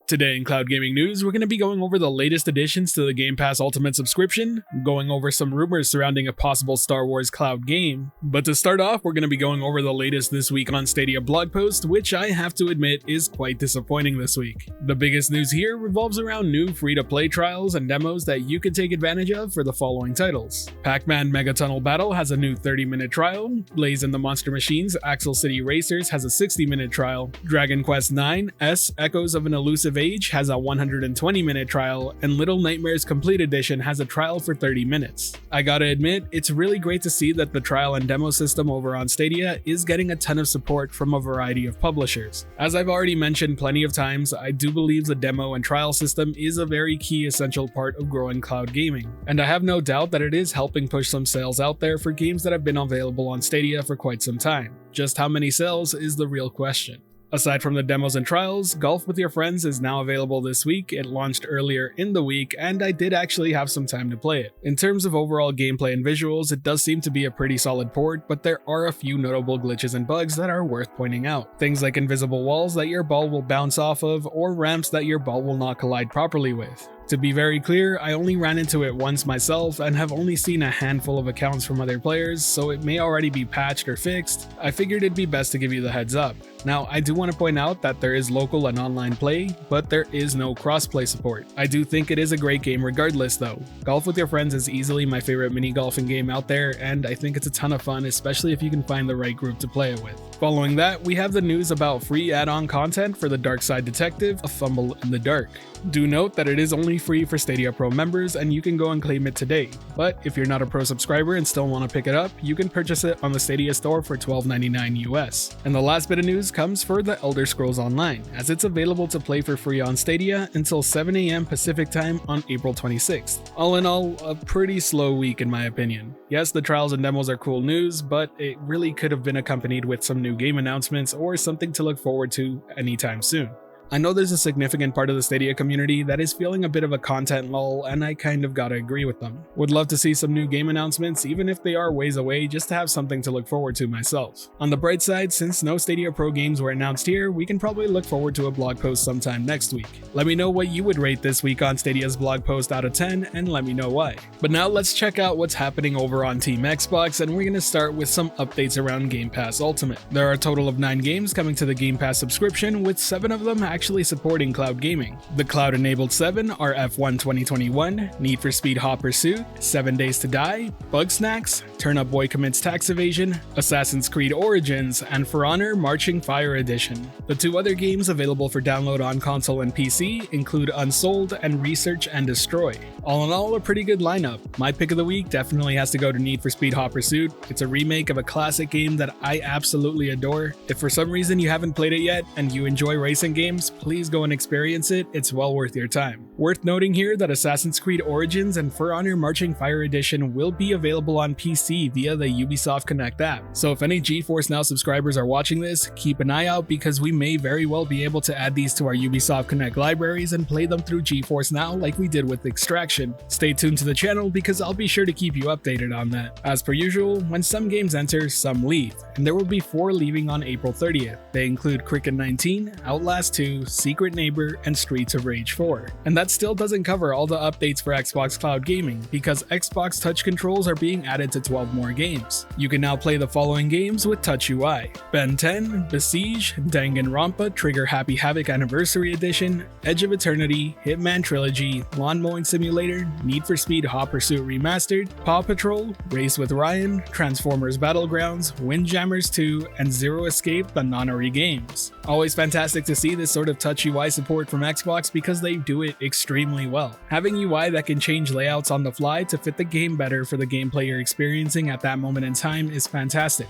Today in Cloud Gaming News, we're going to be going over the latest additions to the Game Pass Ultimate subscription, going over some rumors surrounding a possible Star Wars cloud game. But to start off, we're going to be going over the latest this week on Stadia blog post, which I have to admit is quite disappointing this week. The biggest news here revolves around new free-to-play trials and demos that you can take advantage of for the following titles. Pac-Man Mega Tunnel Battle has a new 30-minute trial, Blaze and the Monster Machines Axle City Racers has a 60-minute trial, Dragon Quest IX S Echoes of an Elusive Age has a 120-minute trial, and Little Nightmares Complete Edition has a trial for 30 minutes. I gotta admit, it's really great to see that the trial and demo system over on Stadia is getting a ton of support from a variety of publishers. As I've already mentioned plenty of times, I do believe the demo and trial system is a very key essential part of growing cloud gaming, and I have no doubt that it is helping push some sales out there for games that have been available on Stadia for quite some time. Just how many sales is the real question. Aside from the demos and trials, Golf with Your Friends is now available this week. It launched earlier in the week, and I did actually have some time to play it. In terms of overall gameplay and visuals, it does seem to be a pretty solid port, but there are a few notable glitches and bugs that are worth pointing out. Things like invisible walls that your ball will bounce off of, or ramps that your ball will not collide properly with. To be very clear, I only ran into it once myself and have only seen a handful of accounts from other players, so it may already be patched or fixed. I figured it'd be best to give you the heads up. Now, I do want to point out that there is local and online play, but there is no cross-play support. I do think it is a great game regardless though. Golf with Your Friends is easily my favorite mini golfing game out there, and I think it's a ton of fun, especially if you can find the right group to play it with. Following that, we have the news about free add-on content for the Dark Side Detective, A Fumble in the Dark. Do note that it is only free for Stadia Pro members and you can go and claim it today, but if you're not a Pro subscriber and still want to pick it up, you can purchase it on the Stadia store for $12.99 US. And the last bit of news comes for The Elder Scrolls Online, as it's available to play for free on Stadia until 7 AM Pacific time on April 26th. All in all, a pretty slow week in my opinion. Yes, the trials and demos are cool news, but it really could have been accompanied with some new game announcements or something to look forward to anytime soon. I know there's a significant part of the Stadia community that is feeling a bit of a content lull, and I kind of gotta agree with them. Would love to see some new game announcements, even if they are ways away, just to have something to look forward to myself. On the bright side, since no Stadia Pro games were announced here, we can probably look forward to a blog post sometime next week. Let me know what you would rate this week on Stadia's blog post out of 10, and let me know why. But now let's check out what's happening over on Team Xbox, and we're gonna start with some updates around Game Pass Ultimate. There are a total of 9 games coming to the Game Pass subscription, with 7 of them actually supporting cloud gaming. The cloud-enabled 7 are F1 2021, Need for Speed Hot Pursuit, 7 Days to Die, Bugsnax, Turn Up Boy Commits Tax Evasion, Assassin's Creed Origins, and For Honor Marching Fire Edition. The 2 other games available for download on console and PC include Unsold and Research and Destroy. All in all, a pretty good lineup. My pick of the week definitely has to go to Need for Speed Hot Pursuit. It's a remake of a classic game that I absolutely adore. If for some reason you haven't played it yet and you enjoy racing games, please go and experience it. It's well worth your time. Worth noting here that Assassin's Creed Origins and For Honor Marching Fire Edition will be available on PC via the Ubisoft Connect app. So if any GeForce Now subscribers are watching this, keep an eye out because we may very well be able to add these to our Ubisoft Connect libraries and play them through GeForce Now like we did with Extraction. Stay tuned to the channel because I'll be sure to keep you updated on that. As per usual, when some games enter, some leave, and there will be 4 leaving on April 30th. They include Cricket 19, Outlast 2, Secret Neighbor, and Streets of Rage 4. And that still doesn't cover all the updates for Xbox Cloud Gaming, because Xbox Touch controls are being added to 12 more games. You can now play the following games with Touch UI: Ben 10, Besiege, Danganronpa Trigger Happy Havoc Anniversary Edition, Edge of Eternity, Hitman Trilogy, Lawn Mowing Simulator, Need for Speed Hot Pursuit Remastered, Paw Patrol, Race with Ryan, Transformers Battlegrounds, Windjammers 2, and Zero Escape the Nonary games. Always fantastic to see this sort of Touch UI support from Xbox because they do it extremely well. Having UI that can change layouts on the fly to fit the game better for the gameplay you're experiencing at that moment in time is fantastic.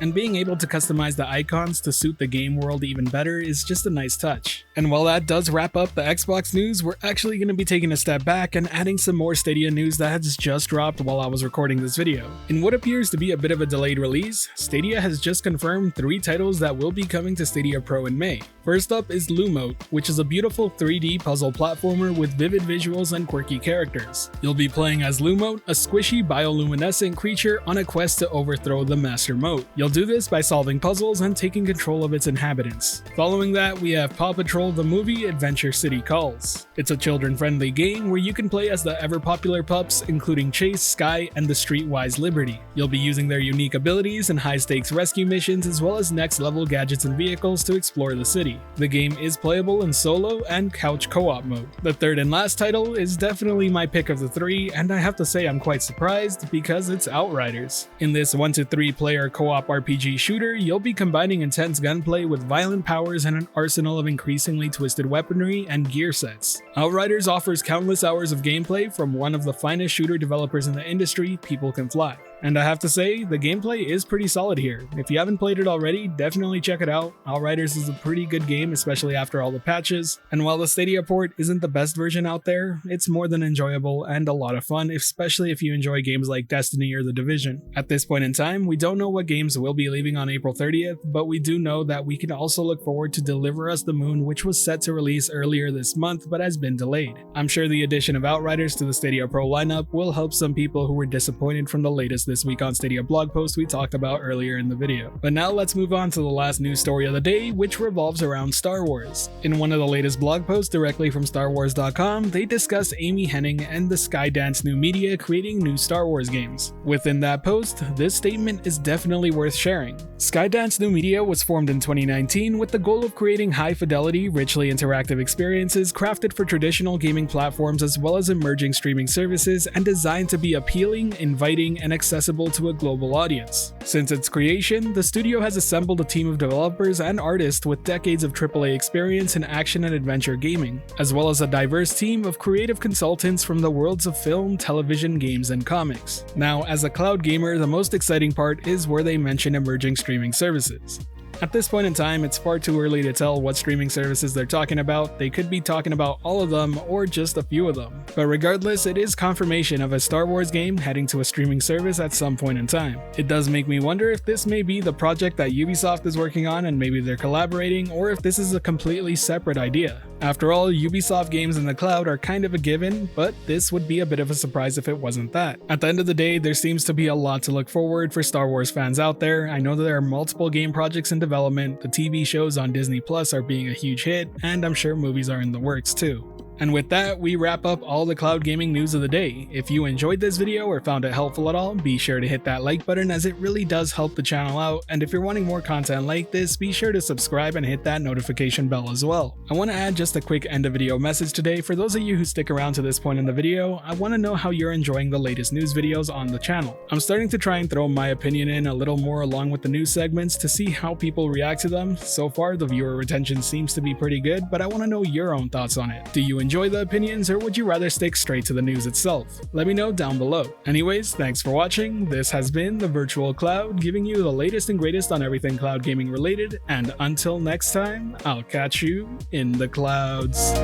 And being able to customize the icons to suit the game world even better is just a nice touch. And while that does wrap up the Xbox news, we're actually going to be taking a step back and adding some more Stadia news that has just dropped while I was recording this video. In what appears to be a bit of a delayed release, Stadia has just confirmed 3 titles that will be coming to Stadia Pro in May. First up is Lumos, which is a beautiful 3D puzzle platformer with vivid visuals and quirky characters. You'll be playing as Lumos, a squishy bioluminescent creature on a quest to overthrow the Master Moat. You'll You'll do this by solving puzzles and taking control of its inhabitants. Following that, we have Paw Patrol the movie Adventure City Calls. It's a children-friendly game where you can play as the ever-popular pups, including Chase, Sky, and the streetwise Liberty. You'll be using their unique abilities and high-stakes rescue missions as well as next-level gadgets and vehicles to explore the city. The game is playable in solo and couch co-op mode. The third and last title is definitely my pick of the three, and I have to say I'm quite surprised because it's Outriders. In this 1 to 3 player co-op RPG shooter, you'll be combining intense gunplay with violent powers and an arsenal of increasingly twisted weaponry and gear sets. Outriders offers countless hours of gameplay from one of the finest shooter developers in the industry, People Can Fly. And I have to say, the gameplay is pretty solid here. If you haven't played it already, definitely check it out. Outriders is a pretty good game, especially after all the patches. And while the Stadia port isn't the best version out there, it's more than enjoyable and a lot of fun, especially if you enjoy games like Destiny or The Division. At this point in time, we don't know what games will be leaving on April 30th, but we do know that we can also look forward to Deliver Us the Moon, which was set to release earlier this month but has been delayed. I'm sure the addition of Outriders to the Stadia Pro lineup will help some people who were disappointed from the latest this week on Stadia blog post we talked about earlier in the video. But now let's move on to the last news story of the day, which revolves around Star Wars. In one of the latest blog posts directly from StarWars.com, they discuss Amy Hennig and the Skydance New Media creating new Star Wars games. Within that post, this statement is definitely worth sharing. Skydance New Media was formed in 2019 with the goal of creating high-fidelity, richly interactive experiences crafted for traditional gaming platforms as well as emerging streaming services and designed to be appealing, inviting, and accessible to a global audience. Since its creation, the studio has assembled a team of developers and artists with decades of AAA experience in action and adventure gaming, as well as a diverse team of creative consultants from the worlds of film, television, games, and comics. Now, as a cloud gamer, the most exciting part is where they mention emerging streaming services. At this point in time, it's far too early to tell what streaming services they're talking about. They could be talking about all of them or just a few of them. But regardless, it is confirmation of a Star Wars game heading to a streaming service at some point in time. It does make me wonder if this may be the project that Ubisoft is working on and maybe they're collaborating, or if this is a completely separate idea. After all, Ubisoft games in the cloud are kind of a given, but this would be a bit of a surprise if it wasn't that. At the end of the day, there seems to be a lot to look forward for Star Wars fans out there. I know that there are multiple game projects in development, the TV shows on Disney Plus are being a huge hit, and I'm sure movies are in the works too. And with that, we wrap up all the cloud gaming news of the day. If you enjoyed this video or found it helpful at all, be sure to hit that like button as it really does help the channel out, and if you're wanting more content like this, be sure to subscribe and hit that notification bell as well. I want to add just a quick end of video message today. For those of you who stick around to this point in the video, I want to know how you're enjoying the latest news videos on the channel. I'm starting to try and throw my opinion in a little more along with the news segments to see how people react to them. So far, the viewer retention seems to be pretty good, but I want to know your own thoughts on it. Do you enjoy the opinions, or would you rather stick straight to the news itself? Let me know down below. Anyways, thanks for watching. This has been the Virtual Cloud, giving you the latest and greatest on everything cloud gaming related, and until next time, I'll catch you in the clouds.